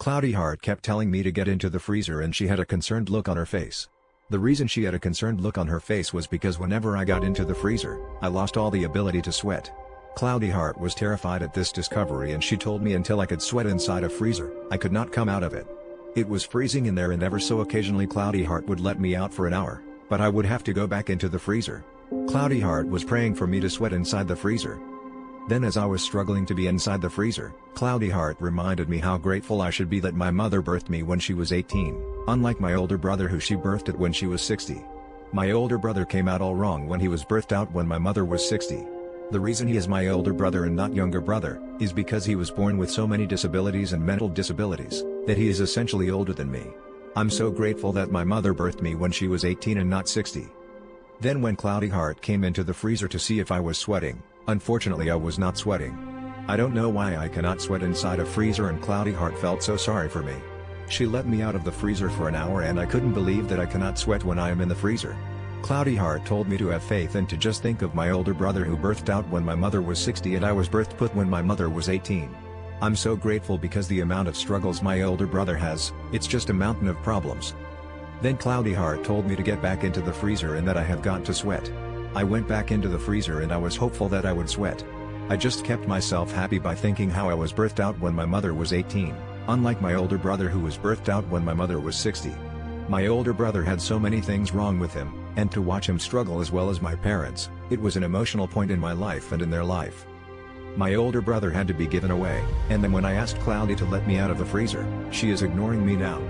Cloudy Heart kept telling me to get into the freezer and she had a concerned look on her face. The reason she had a concerned look on her face was because whenever I got into the freezer, I lost all the ability to sweat. Cloudy Heart was terrified at this discovery and she told me until I could sweat inside a freezer, I could not come out of it. It was freezing in there and ever so occasionally Cloudy Heart would let me out for an hour, but I would have to go back into the freezer. Cloudy Heart was praying for me to sweat inside the freezer. Then as I was struggling to be inside the freezer, Cloudy Heart reminded me how grateful I should be that my mother birthed me when she was 18, unlike my older brother who she birthed at when she was 60. My older brother came out all wrong when he was birthed out when my mother was 60. The reason he is my older brother and not younger brother, is because he was born with so many disabilities and mental disabilities, that he is essentially older than me. I'm so grateful that my mother birthed me when she was 18 and not 60. Then when Cloudy Heart came into the freezer to see if I was sweating, unfortunately I was not sweating. I don't know why I cannot sweat inside a freezer and Cloudy Heart felt so sorry for me. She let me out of the freezer for an hour and I couldn't believe that I cannot sweat when I am in the freezer. Cloudy Heart told me to have faith and to just think of my older brother who birthed out when my mother was 60 and I was birthed put when my mother was 18. I'm so grateful because the amount of struggles my older brother has, it's just a mountain of problems. Then Cloudy Heart told me to get back into the freezer and that I have got to sweat. I went back into the freezer and I was hopeful that I would sweat. I just kept myself happy by thinking how I was birthed out when my mother was 18, unlike my older brother who was birthed out when my mother was 60. My older brother had so many things wrong with him, and to watch him struggle as well as my parents, it was an emotional point in my life and in their life. My older brother had to be given away, and then when I asked Cloudy to let me out of the freezer, she is ignoring me now.